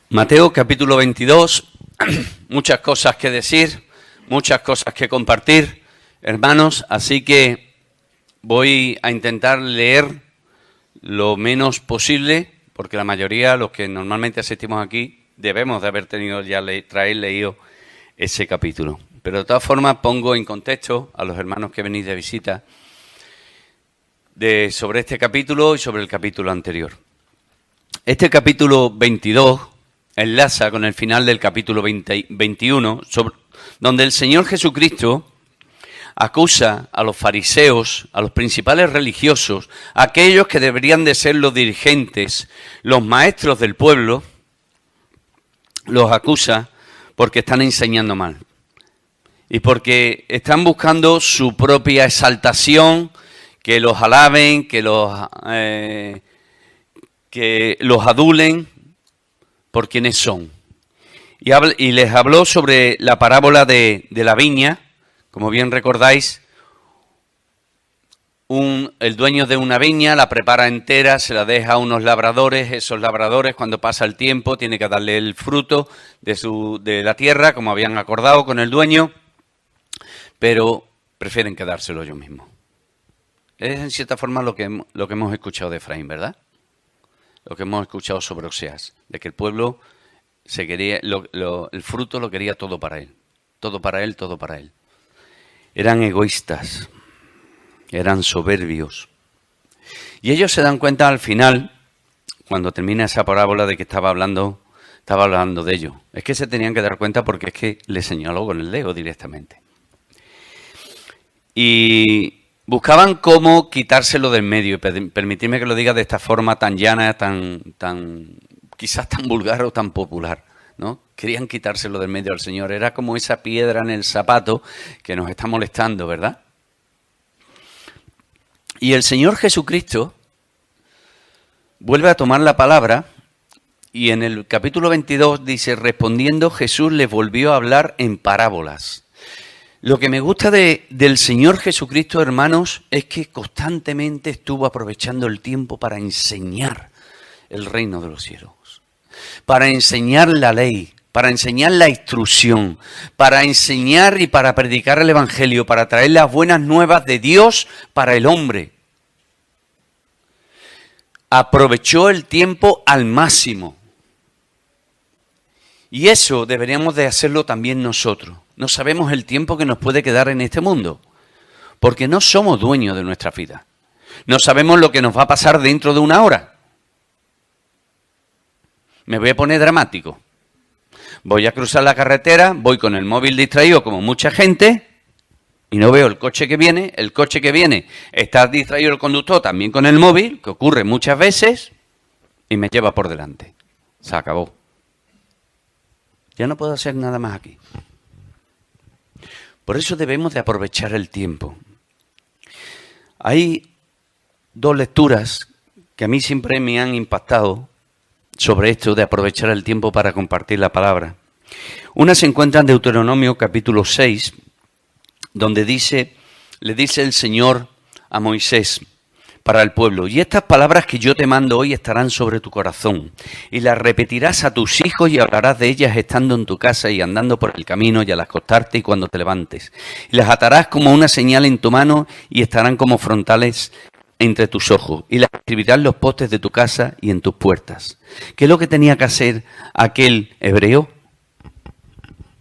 Mateo capítulo 22, muchas cosas que decir, muchas cosas que compartir, hermanos, así que voy a intentar leer lo menos posible, porque la mayoría, los que normalmente asistimos aquí, debemos de haber tenido ya leído ese capítulo. Pero de todas formas pongo en contexto a los hermanos que venís de visita sobre este capítulo y sobre el capítulo anterior. Este capítulo 22 enlaza con el final del capítulo 21, donde el Señor Jesucristo acusa a los fariseos, a los principales religiosos, a aquellos que deberían de ser los dirigentes, los maestros del pueblo, los acusa porque están enseñando mal y porque están buscando su propia exaltación, que los alaben, que los adulen por quienes son. Y les habló sobre la parábola de la viña. Como bien recordáis, el dueño de una viña la prepara entera, se la deja a unos labradores. Esos labradores, cuando pasa el tiempo, tiene que darle el fruto de la tierra, como habían acordado con el dueño, pero prefieren quedárselo ellos mismos. Es en cierta forma lo que hemos escuchado de Efraín, ¿verdad? Lo que hemos escuchado sobre Oseas, de que el pueblo se quería, el fruto lo quería todo para él, todo para él, todo para él. Eran egoístas, eran soberbios. Y ellos se dan cuenta al final, cuando termina esa parábola, de que estaba hablando de ellos. Es que se tenían que dar cuenta porque es que le señaló con el dedo directamente. Y buscaban cómo quitárselo del medio. Y permitidme que lo diga de esta forma tan llana, quizás tan vulgar o tan popular, ¿no? Querían quitárselo del medio al Señor. Era como esa piedra en el zapato que nos está molestando, ¿verdad? Y el Señor Jesucristo vuelve a tomar la palabra y en el capítulo 22 dice: respondiendo Jesús les volvió a hablar en parábolas. Lo que me gusta del Señor Jesucristo, hermanos, es que constantemente estuvo aprovechando el tiempo para enseñar el reino de los cielos, para enseñar la ley, para enseñar la instrucción, para enseñar y para predicar el Evangelio, para traer las buenas nuevas de Dios para el hombre. Aprovechó el tiempo al máximo. Y eso deberíamos de hacerlo también nosotros. No sabemos el tiempo que nos puede quedar en este mundo, porque no somos dueños de nuestra vida. No sabemos lo que nos va a pasar dentro de una hora. Me voy a poner dramático. Voy a cruzar la carretera, voy con el móvil distraído como mucha gente y no veo el coche que viene. El coche que viene está distraído el conductor también con el móvil, que ocurre muchas veces, y me lleva por delante. Se acabó. Ya no puedo hacer nada más aquí. Por eso debemos de aprovechar el tiempo. Hay dos lecturas que a mí siempre me han impactado sobre esto de aprovechar el tiempo para compartir la palabra. Una se encuentra en Deuteronomio capítulo 6, donde le dice el Señor a Moisés para el pueblo: y estas palabras que yo te mando hoy estarán sobre tu corazón, y las repetirás a tus hijos y hablarás de ellas estando en tu casa y andando por el camino y al acostarte y cuando te levantes. Y las atarás como una señal en tu mano y estarán como frontales entre tus ojos, y las escribirás en los postes de tu casa y en tus puertas. ¿Qué es lo que tenía que hacer aquel hebreo?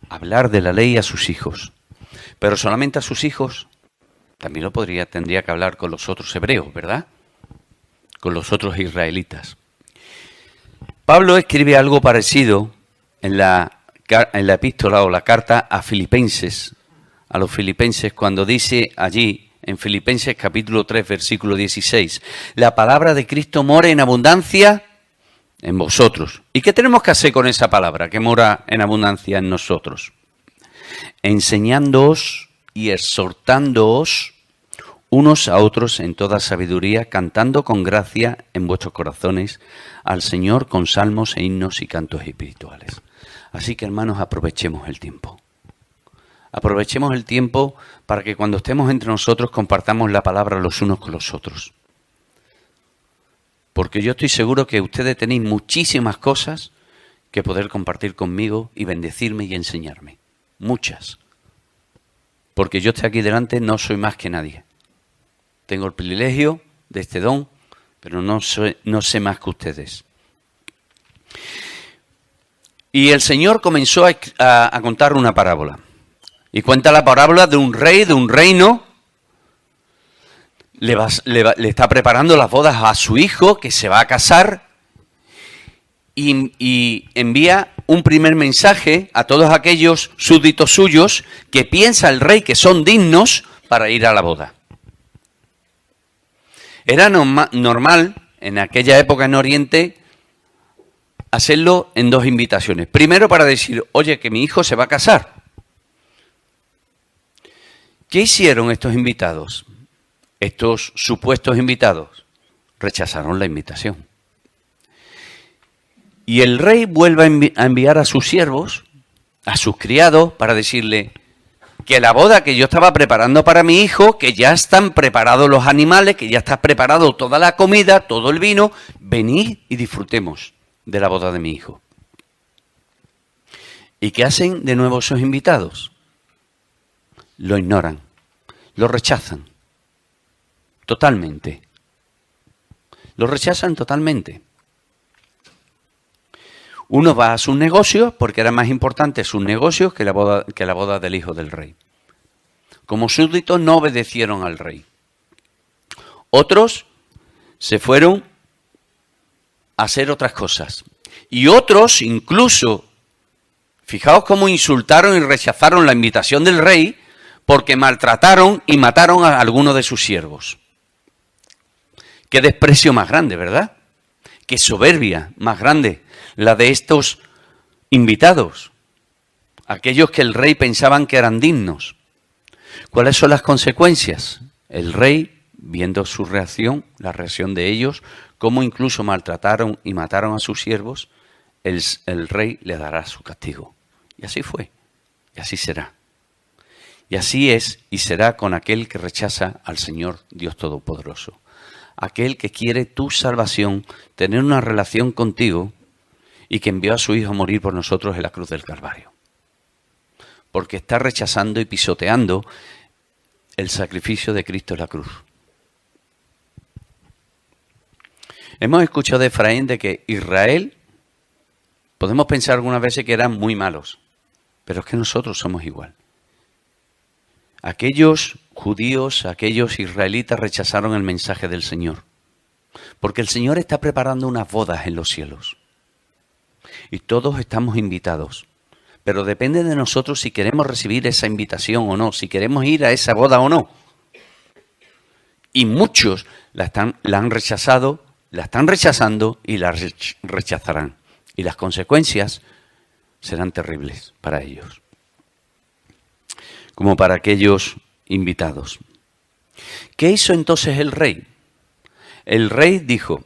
Hablar de la ley a sus hijos. Pero solamente a sus hijos. También tendría que hablar con los otros hebreos, ¿verdad? Con los otros israelitas. Pablo escribe algo parecido en la epístola o la carta a los filipenses, cuando dice allí, en Filipenses capítulo 3, versículo 16, la palabra de Cristo mora en abundancia en vosotros. ¿Y qué tenemos que hacer con esa palabra que mora en abundancia en nosotros? Enseñándoos y exhortándoos unos a otros en toda sabiduría, cantando con gracia en vuestros corazones al Señor con salmos e himnos y cantos espirituales. Así que, hermanos, aprovechemos el tiempo. Aprovechemos el tiempo para que cuando estemos entre nosotros compartamos la palabra los unos con los otros. Porque yo estoy seguro que ustedes tenéis muchísimas cosas que poder compartir conmigo y bendecirme y enseñarme. Muchas. Porque yo estoy aquí delante, no soy más que nadie. Tengo el privilegio de este don, pero no sé más que ustedes. Y el Señor comenzó a contar una parábola. Y cuenta la parábola de un rey, de un reino. Le está preparando las bodas a su hijo, que se va a casar. Y envía un primer mensaje a todos aquellos súbditos suyos que piensa el rey que son dignos para ir a la boda. Era normal en aquella época en Oriente hacerlo en dos invitaciones. Primero para decir, oye, que mi hijo se va a casar. ¿Qué hicieron estos invitados? Estos supuestos invitados rechazaron la invitación. Y el rey vuelve a enviar a sus siervos, a sus criados, para decirle que la boda que yo estaba preparando para mi hijo, que ya están preparados los animales, que ya está preparado toda la comida, todo el vino, venid y disfrutemos de la boda de mi hijo. ¿Y qué hacen de nuevo esos invitados? Lo ignoran, lo rechazan, totalmente. Lo rechazan totalmente. Uno va a sus negocios porque era más importante sus negocios que la boda del hijo del rey. Como súbditos no obedecieron al rey. Otros se fueron a hacer otras cosas. Y otros incluso, fijaos cómo insultaron y rechazaron la invitación del rey porque maltrataron y mataron a alguno de sus siervos. Qué desprecio más grande, ¿verdad? Qué soberbia más grande la de estos invitados, aquellos que el rey pensaban que eran dignos. ¿Cuáles son las consecuencias? El rey, viendo su reacción, la reacción de ellos, cómo incluso maltrataron y mataron a sus siervos, el rey le dará su castigo. Y así fue, y así será. Y así es y será con aquel que rechaza al Señor Dios Todopoderoso. Aquel que quiere tu salvación, tener una relación contigo y que envió a su Hijo a morir por nosotros en la cruz del Calvario. Porque está rechazando y pisoteando el sacrificio de Cristo en la cruz. Hemos escuchado de Efraín de que Israel, podemos pensar algunas veces que eran muy malos, pero es que nosotros somos igual. Aquellos judíos, aquellos israelitas rechazaron el mensaje del Señor. Porque el Señor está preparando unas bodas en los cielos. Y todos estamos invitados. Pero depende de nosotros si queremos recibir esa invitación o no, si queremos ir a esa boda o no. Y muchos la han rechazado, la están rechazando y la rechazarán. Y las consecuencias serán terribles para ellos. Como para aquellos invitados. ¿Qué hizo entonces el rey? El rey dijo,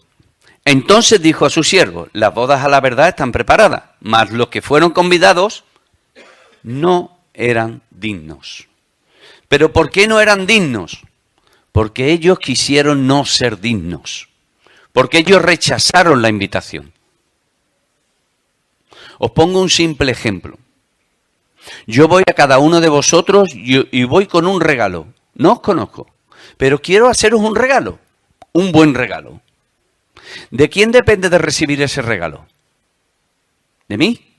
entonces dijo a sus siervos, las bodas a la verdad están preparadas, mas los que fueron convidados no eran dignos. ¿Pero por qué no eran dignos? Porque ellos quisieron no ser dignos, porque ellos rechazaron la invitación. Os pongo un simple ejemplo. Yo voy a cada uno de vosotros y voy con un regalo. No os conozco, pero quiero haceros un regalo, un buen regalo. ¿De quién depende de recibir ese regalo? ¿De mí?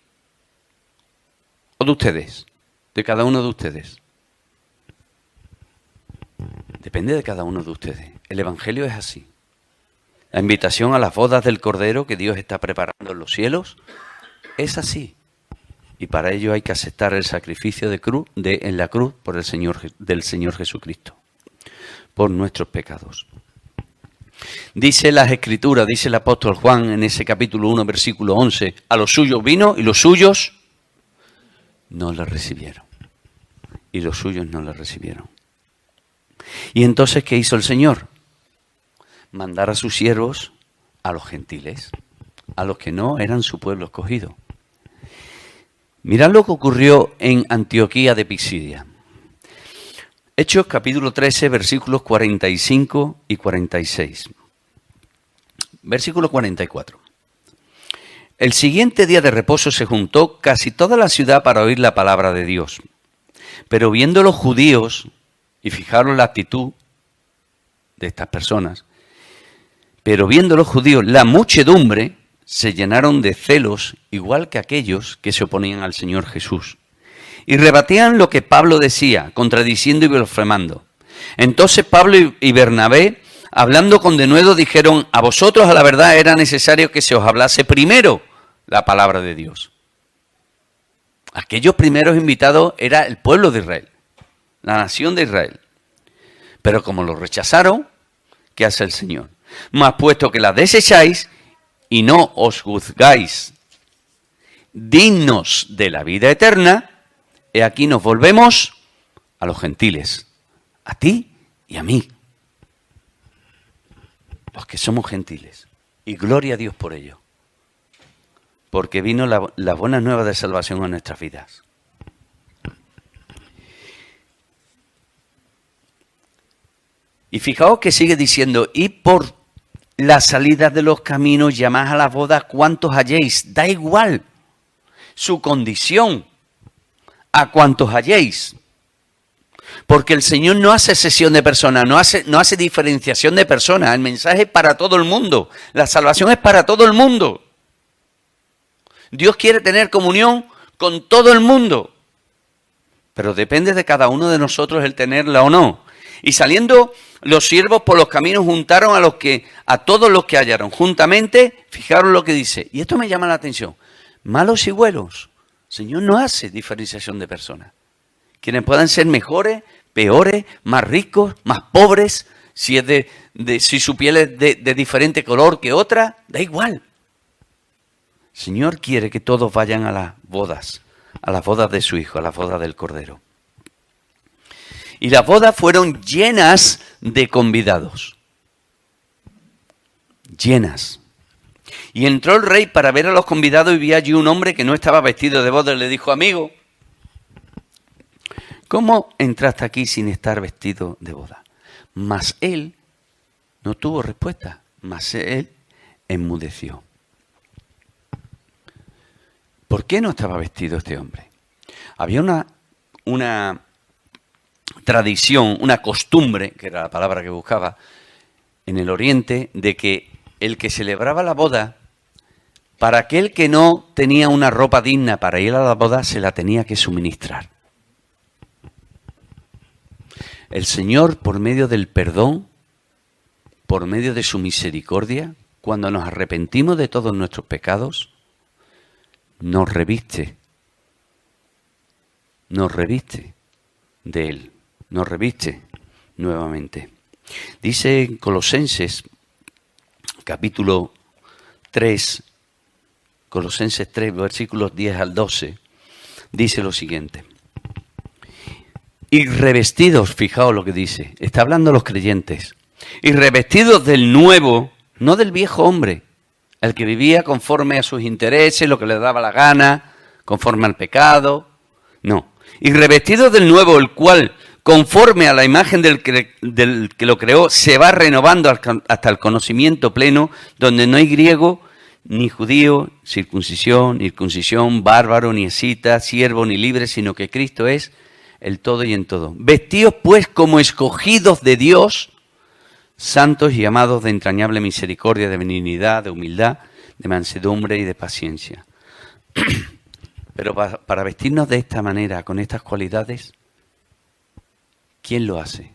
¿O de ustedes? De cada uno de ustedes. Depende de cada uno de ustedes. El Evangelio es así. La invitación a las bodas del Cordero que Dios está preparando en los cielos es así. Y para ello hay que aceptar el sacrificio en la cruz por del Señor Jesucristo, por nuestros pecados. Dice las Escrituras, dice el apóstol Juan en ese capítulo 1, versículo 11, a los suyos vino y los suyos no le recibieron. Y los suyos no le recibieron. Y entonces, ¿qué hizo el Señor? Mandar a sus siervos a los gentiles, a los que no eran su pueblo escogido. Mirad lo que ocurrió en Antioquía de Pisidia. Hechos capítulo 13, versículos 45 y 46. Versículo 44. el siguiente día de reposo se juntó casi toda la ciudad para oír la palabra de Dios. Pero viendo los judíos, y fijaros la actitud de estas personas, pero viendo los judíos, la muchedumbre se llenaron de celos, igual que aquellos que se oponían al Señor Jesús. Y rebatían lo que Pablo decía, contradiciendo y blasfemando. Entonces Pablo y Bernabé, hablando con denuedo, dijeron: a vosotros a la verdad era necesario que se os hablase primero la palabra de Dios. Aquellos primeros invitados era el pueblo de Israel, la nación de Israel. Pero como lo rechazaron, ¿qué hace el Señor? Mas puesto que la desecháis y no os juzgáis dignos de la vida eterna, he aquí nos volvemos a los gentiles, a ti y a mí, los que somos gentiles. Y gloria a Dios por ello, porque vino la buena nueva de salvación a nuestras vidas. Y fijaos que sigue diciendo: y por la salida de los caminos llamad a la boda cuantos halléis. Da igual su condición, a cuantos halléis. Porque el Señor no hace excepción de personas, no hace diferenciación de personas. El mensaje es para todo el mundo. La salvación es para todo el mundo. Dios quiere tener comunión con todo el mundo. Pero depende de cada uno de nosotros el tenerla o no. Y saliendo los siervos por los caminos juntaron a todos los que hallaron. Juntamente, fijaros lo que dice. Y esto me llama la atención. Malos y buenos. El Señor no hace diferenciación de personas. Quienes puedan ser mejores, peores, más ricos, más pobres, si su piel es de diferente color que otra, da igual. El Señor quiere que todos vayan a las bodas de su Hijo, a las bodas del Cordero. Y las bodas fueron llenas de convidados. Llenas. Y entró el rey para ver a los convidados y vio allí un hombre que no estaba vestido de boda. Y le dijo: amigo, ¿cómo entraste aquí sin estar vestido de boda? Mas él no tuvo respuesta, mas él enmudeció. ¿Por qué no estaba vestido este hombre? Había una tradición, una costumbre, que era la palabra que buscaba, en el Oriente, de que el que celebraba la boda, para aquel que no tenía una ropa digna para ir a la boda, se la tenía que suministrar. El Señor, por medio del perdón, por medio de su misericordia, cuando nos arrepentimos de todos nuestros pecados, nos reviste de Él, nos reviste nuevamente. Dice en Colosenses, capítulo 3, Colosenses 3, versículos 10 al 12, dice lo siguiente. Y revestidos, fijaos lo que dice, está hablando a los creyentes, y revestidos del nuevo, no del viejo hombre, el que vivía conforme a sus intereses, lo que le daba la gana, conforme al pecado, no. Y revestidos del nuevo, el cual, conforme a la imagen del que lo creó, se va renovando hasta el conocimiento pleno, donde no hay griego, ni judío, circuncisión, ni circuncisión, bárbaro, ni escita, siervo, ni libre, sino que Cristo es el todo y en todo. Vestidos pues como escogidos de Dios, santos y amados de entrañable misericordia, de benignidad, de humildad, de mansedumbre y de paciencia. Pero para vestirnos de esta manera, con estas cualidades, ¿quién lo hace?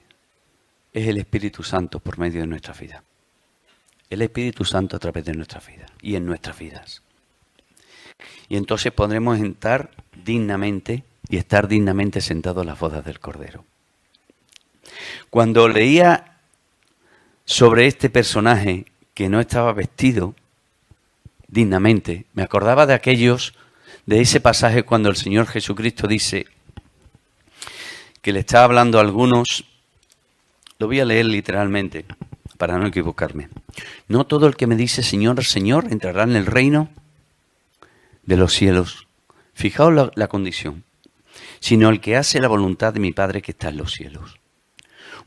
Es el Espíritu Santo por medio de nuestra vida. El Espíritu Santo a través de nuestra vida y en nuestras vidas. Y entonces podremos entrar dignamente y estar dignamente sentados en las bodas del Cordero. Cuando leía sobre este personaje que no estaba vestido dignamente, me acordaba de ese pasaje cuando el Señor Jesucristo dice que le está hablando a algunos, lo voy a leer literalmente para no equivocarme. No todo el que me dice Señor, Señor entrará en el reino de los cielos. Fijaos la condición, sino el que hace la voluntad de mi Padre que está en los cielos.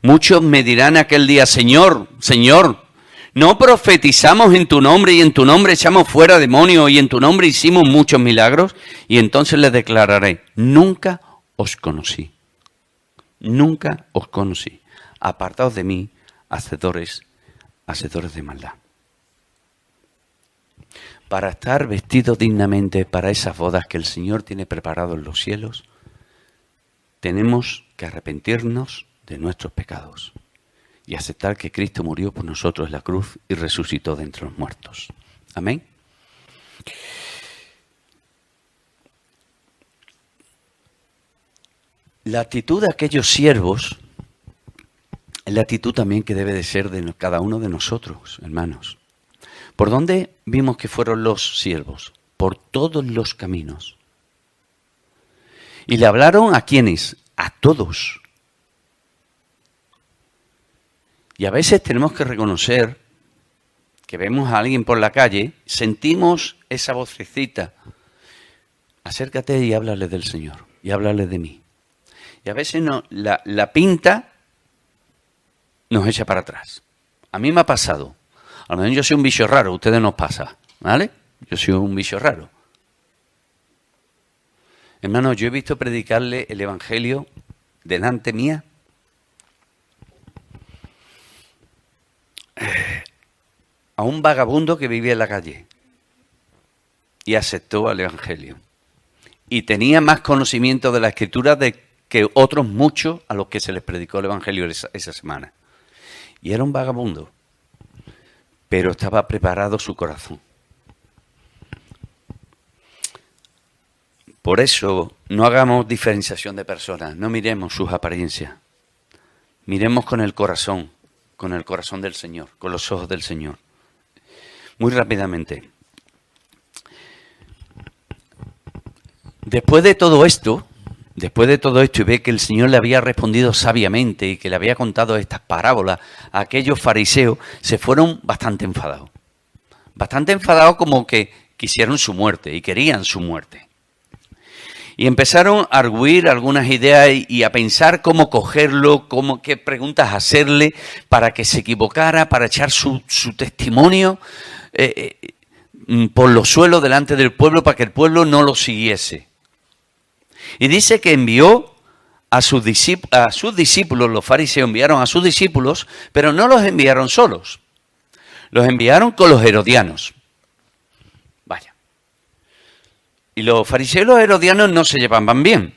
Muchos me dirán aquel día, Señor, Señor, ¿No profetizamos en tu nombre y en tu nombre echamos fuera demonios y en tu nombre hicimos muchos milagros? Y entonces les declararé, nunca os conocí. Nunca os conocí. Apartaos de mí, hacedores de maldad. Para estar vestidos dignamente para esas bodas que el Señor tiene preparado en los cielos, tenemos que arrepentirnos de nuestros pecados y aceptar que Cristo murió por nosotros en la cruz y resucitó de entre los muertos. Amén. La actitud de aquellos siervos es la actitud también que debe de ser de cada uno de nosotros, hermanos. ¿Por dónde vimos que fueron los siervos? Por todos los caminos. ¿Y le hablaron a quiénes? A todos. Y a veces tenemos que reconocer que vemos a alguien por la calle, sentimos esa vocecita. Acércate y háblale del Señor, y háblale de mí. Y a veces la pinta nos echa para atrás. A mí me ha pasado. A lo mejor yo soy un bicho raro, a ustedes nos pasa, ¿vale? Yo soy un bicho raro. Hermano, yo he visto predicarle el Evangelio delante mía a un vagabundo que vivía en la calle y aceptó al Evangelio. Y tenía más conocimiento de la Escritura que otros muchos a los que se les predicó el Evangelio esa semana. Y era un vagabundo, pero estaba preparado su corazón. Por eso no hagamos diferenciación de personas, no miremos sus apariencias. Miremos con el corazón del Señor, con los ojos del Señor. Muy rápidamente. Después de todo esto y ve que el Señor le había respondido sabiamente y que le había contado estas parábolas a aquellos fariseos, se fueron bastante enfadados. Bastante enfadados, como que quisieron su muerte y querían su muerte. Y empezaron a arguir algunas ideas y a pensar cómo cogerlo, qué preguntas hacerle para que se equivocara, para echar su testimonio por los suelos delante del pueblo, para que el pueblo no lo siguiese. Y dice que envió a sus discípulos, los fariseos enviaron a sus discípulos, pero no los enviaron solos. Los enviaron con los herodianos. Vaya. Y los fariseos y los herodianos no se llevaban bien.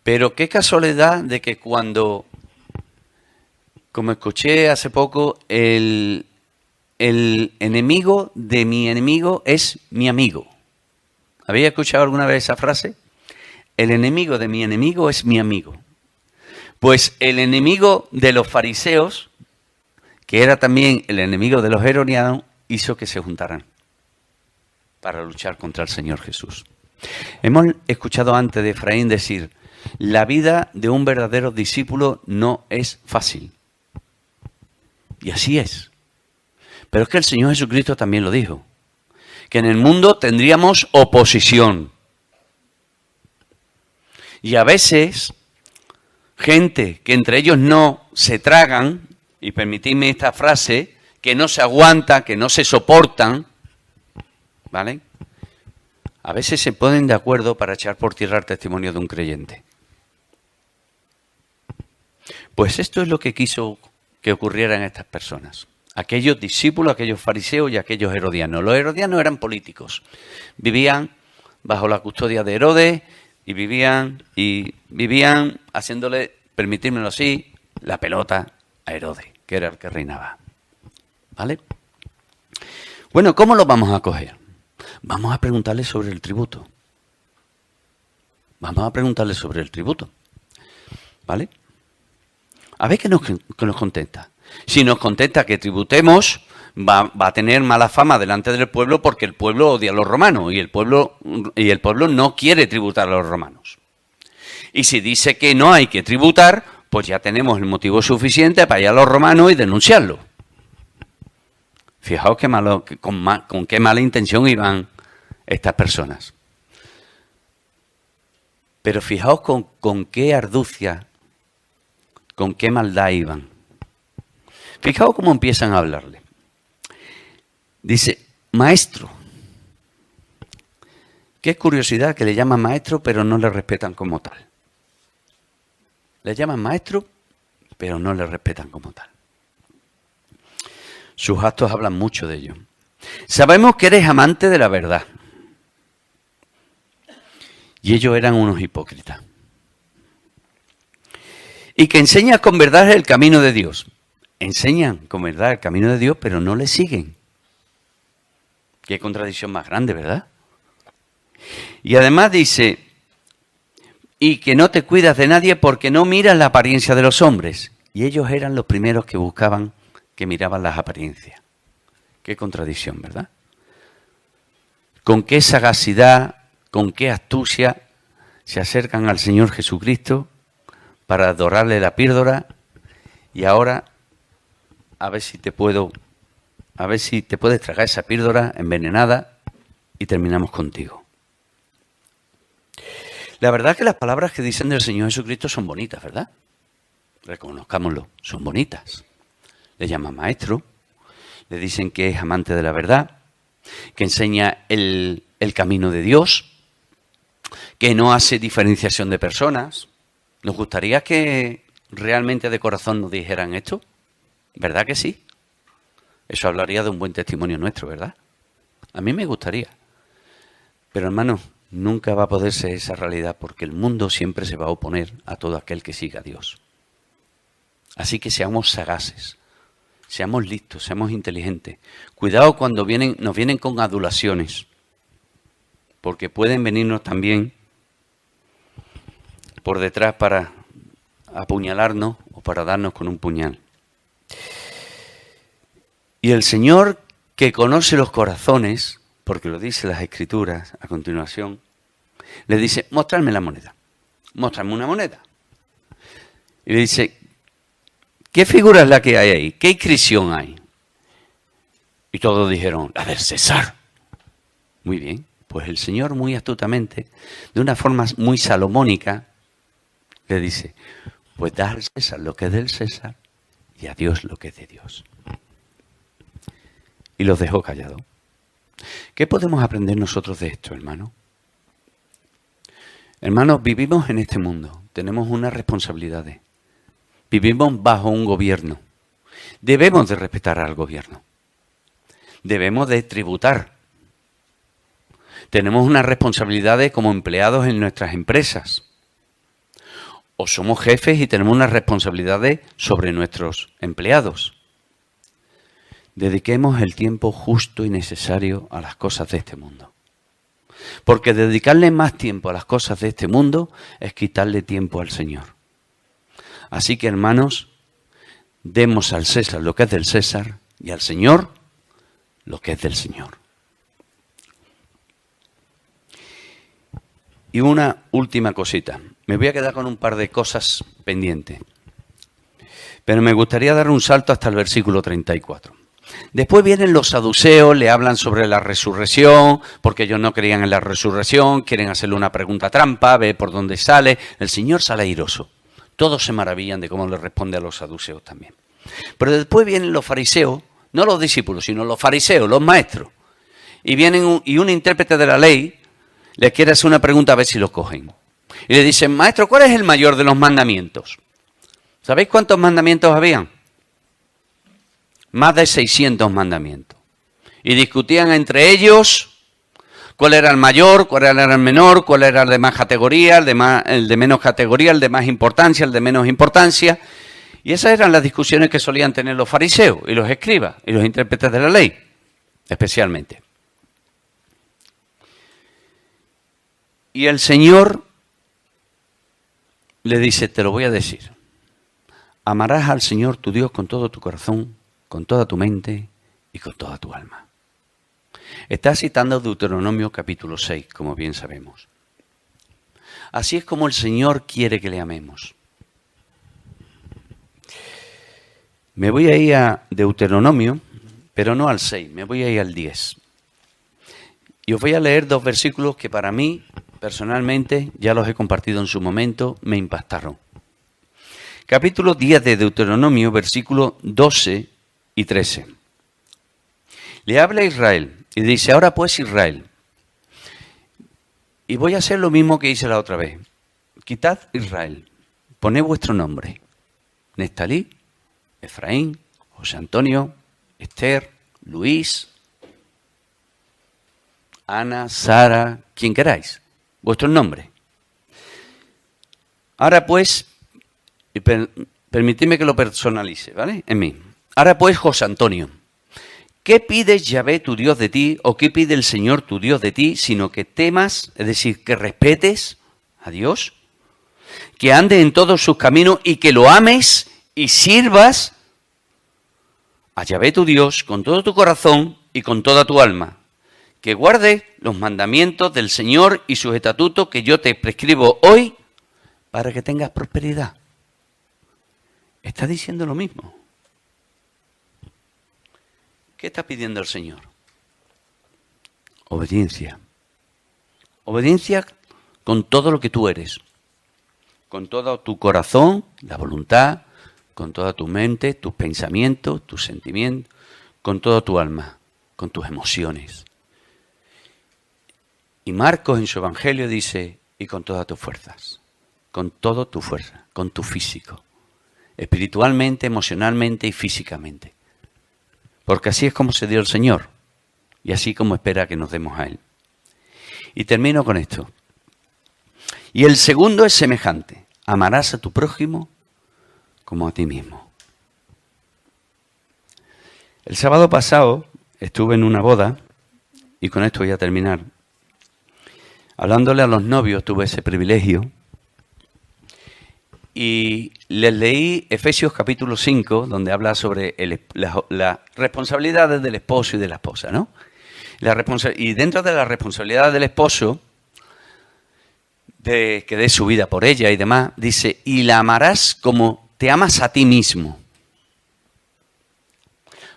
Pero qué casualidad de que cuando, como escuché hace poco, el enemigo de mi enemigo es mi amigo. ¿Habéis escuchado alguna vez esa frase? El enemigo de mi enemigo es mi amigo. Pues el enemigo de los fariseos, que era también el enemigo de los herodianos, hizo que se juntaran para luchar contra el Señor Jesús. Hemos escuchado antes de Efraín decir, la vida de un verdadero discípulo no es fácil. Y así es. Pero es que el Señor Jesucristo también lo dijo, que en el mundo tendríamos oposición. Y a veces, gente que entre ellos no se tragan, y permitidme esta frase, que no se aguantan, que no se soportan, ¿vale? A veces se ponen de acuerdo para echar por tierra el testimonio de un creyente. Pues esto es lo que quiso que ocurriera en estas personas. Aquellos discípulos, aquellos fariseos y aquellos herodianos. Los herodianos eran políticos. Vivían bajo la custodia de Herodes y vivían haciéndole, permitírmelo así, la pelota a Herodes, que era el que reinaba. ¿Vale? Bueno, ¿cómo lo vamos a coger? Vamos a preguntarle sobre el tributo. Vamos a preguntarle sobre el tributo. ¿Vale? A ver qué nos contesta. Si nos contesta que tributemos, va a tener mala fama delante del pueblo porque el pueblo odia a los romanos y el pueblo no quiere tributar a los romanos. Y si dice que no hay que tributar, pues ya tenemos el motivo suficiente para ir a los romanos y denunciarlo. Fijaos con qué mala intención iban estas personas. Pero fijaos con qué arducia, con qué maldad iban. Fijaos cómo empiezan a hablarle. Dice, maestro. Qué curiosidad que le llaman maestro, pero no le respetan como tal. Le llaman maestro, pero no le respetan como tal. Sus actos hablan mucho de ello. Sabemos que eres amante de la verdad. Y ellos eran unos hipócritas. Y que enseñas con verdad el camino de Dios. Enseñan con verdad el camino de Dios, pero no le siguen. Qué contradicción más grande, ¿verdad? Y además dice, y que no te cuidas de nadie porque no miras la apariencia de los hombres. Y ellos eran los primeros que buscaban, que miraban las apariencias. Qué contradicción, ¿verdad? Con qué sagacidad, con qué astucia se acercan al Señor Jesucristo para dorarle la píldora y ahora a ver si te puedes tragar esa píldora envenenada y terminamos contigo. La verdad es que las palabras que dicen del Señor Jesucristo son bonitas, ¿verdad? Reconozcámoslo, son bonitas. Le llaman maestro, le dicen que es amante de la verdad, que enseña el camino de Dios, que no hace diferenciación de personas. ¿Nos gustaría que realmente de corazón nos dijeran esto? ¿Verdad que sí? Eso hablaría de un buen testimonio nuestro, ¿verdad? A mí me gustaría. Pero hermanos, nunca va a poder ser esa realidad porque el mundo siempre se va a oponer a todo aquel que siga a Dios. Así que seamos sagaces, seamos listos, seamos inteligentes. Cuidado cuando nos vienen con adulaciones, porque pueden venirnos también por detrás para apuñalarnos o para darnos con un puñal. Y el Señor, que conoce los corazones, porque lo dice las Escrituras a continuación, le dice, mostrarme la moneda, mostrarme una moneda. Y le dice, ¿qué figura es la que hay ahí? ¿Qué inscripción hay? Y todos dijeron, la del César. Muy bien, pues el Señor muy astutamente, de una forma muy salomónica, le dice, pues da al César lo que es del César y a Dios lo que es de Dios. Y los dejó callados. ¿Qué podemos aprender nosotros de esto, hermano? Hermanos, vivimos en este mundo, tenemos unas responsabilidades. Vivimos bajo un gobierno. Debemos de respetar al gobierno. Debemos de tributar. Tenemos unas responsabilidades como empleados en nuestras empresas. O somos jefes y tenemos unas responsabilidades sobre nuestros empleados. Dediquemos el tiempo justo y necesario a las cosas de este mundo. Porque dedicarle más tiempo a las cosas de este mundo es quitarle tiempo al Señor. Así que, hermanos, demos al César lo que es del César y al Señor lo que es del Señor. Y una última cosita. Me voy a quedar con un par de cosas pendientes. Pero me gustaría dar un salto hasta el versículo 34. Después vienen los saduceos, le hablan sobre la resurrección, porque ellos no creían en la resurrección, quieren hacerle una pregunta trampa, ve por dónde sale. El Señor sale airoso. Todos se maravillan de cómo le responde a los saduceos también. Pero después vienen los fariseos, no los discípulos, sino los fariseos, los maestros. Y vienen y un intérprete de la ley les quiere hacer una pregunta a ver si lo cogen. Y le dicen, maestro, ¿cuál es el mayor de los mandamientos? ¿Sabéis cuántos mandamientos habían? Más de 600 mandamientos. Y discutían entre ellos cuál era el mayor, cuál era el menor, cuál era el de más categoría, el de menos categoría, el de más importancia, el de menos importancia. Y esas eran las discusiones que solían tener los fariseos y los escribas y los intérpretes de la ley, especialmente. Y el Señor le dice, te lo voy a decir, amarás al Señor tu Dios con todo tu corazón, con toda tu mente y con toda tu alma. Está citando Deuteronomio capítulo 6, como bien sabemos. Así es como el Señor quiere que le amemos. Me voy a ir a Deuteronomio, pero no al 6, me voy a ir al 10. Y os voy a leer dos versículos que para mí, personalmente, ya los he compartido en su momento, me impactaron. Capítulo 10 de Deuteronomio, versículo 12 y 13. Le habla a Israel y dice, ahora pues Israel, y voy a hacer lo mismo que hice la otra vez. Quitad Israel, poned vuestro nombre. Neftalí, Efraín, José Antonio, Esther, Luis, Ana, Sara, quien queráis, vuestro nombre. Ahora pues, permitidme que lo personalice, ¿vale? En mí. Ahora pues, José Antonio, ¿qué pide Yahvé tu Dios de ti o qué pide el Señor tu Dios de ti, sino que temas, es decir, que respetes a Dios, que andes en todos sus caminos y que lo ames y sirvas a Yahvé tu Dios con todo tu corazón y con toda tu alma, que guardes los mandamientos del Señor y sus estatutos que yo te prescribo hoy para que tengas prosperidad? Está diciendo lo mismo. ¿Qué está pidiendo el Señor? Obediencia. Obediencia con todo lo que tú eres. Con todo tu corazón, la voluntad, con toda tu mente, tus pensamientos, tus sentimientos, con toda tu alma, con tus emociones. Y Marcos en su Evangelio dice, y con todas tus fuerzas, con toda tu fuerza, con tu físico, espiritualmente, emocionalmente y físicamente. Porque así es como se dio el Señor y así como espera que nos demos a Él. Y termino con esto. Y el segundo es semejante. Amarás a tu prójimo como a ti mismo. El sábado pasado estuve en una boda, y con esto voy a terminar. Hablándole a los novios tuve ese privilegio, y les leí Efesios capítulo 5, donde habla sobre las responsabilidades del esposo y de la esposa, ¿no? Y dentro de la responsabilidad del esposo, de que dé su vida por ella y demás, dice, y la amarás como te amas a ti mismo.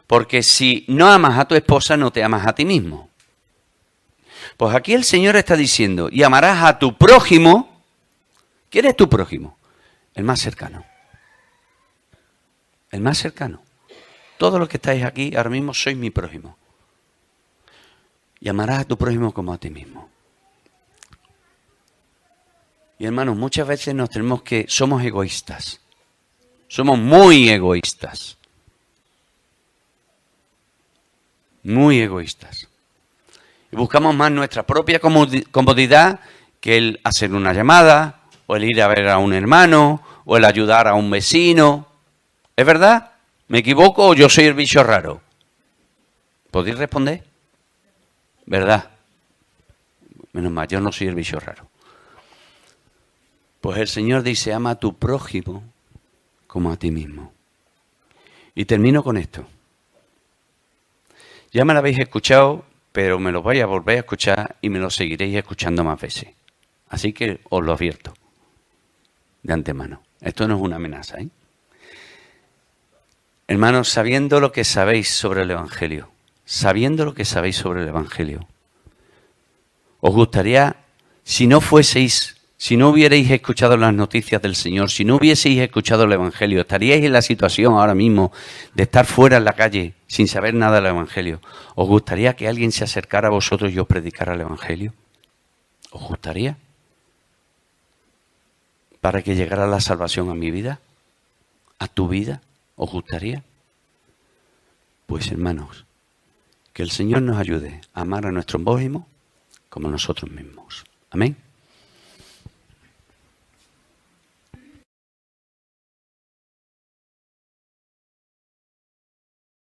Porque si no amas a tu esposa, no te amas a ti mismo. Pues aquí el Señor está diciendo, y amarás a tu prójimo. ¿Quién es tu prójimo? El más cercano. El más cercano. Todos los que estáis aquí ahora mismo sois mi prójimo. Y amarás a tu prójimo como a ti mismo. Y hermanos, muchas veces somos egoístas. Somos muy egoístas. Muy egoístas. Y buscamos más nuestra propia comodidad que el hacer una llamada, o el ir a ver a un hermano, o el ayudar a un vecino. ¿Es verdad? ¿Me equivoco o yo soy el bicho raro? ¿Podéis responder? ¿Verdad? Menos mal, yo no soy el bicho raro. Pues el Señor dice, ama a tu prójimo como a ti mismo. Y termino con esto. Ya me lo habéis escuchado, pero me lo vais a volver a escuchar y me lo seguiréis escuchando más veces. Así que os lo advierto de antemano. Esto no es una amenaza, ¿eh? Hermanos, sabiendo lo que sabéis sobre el Evangelio, os gustaría, si no hubierais escuchado las noticias del Señor, si no hubieseis escuchado el Evangelio, estaríais en la situación ahora mismo de estar fuera en la calle sin saber nada del Evangelio. ¿Os gustaría que alguien se acercara a vosotros y os predicara el Evangelio? ¿Os gustaría? ¿Para que llegara la salvación a mi vida? ¿A tu vida? ¿Os gustaría? Pues hermanos, que el Señor nos ayude a amar a nuestro prójimo como nosotros mismos. Amén.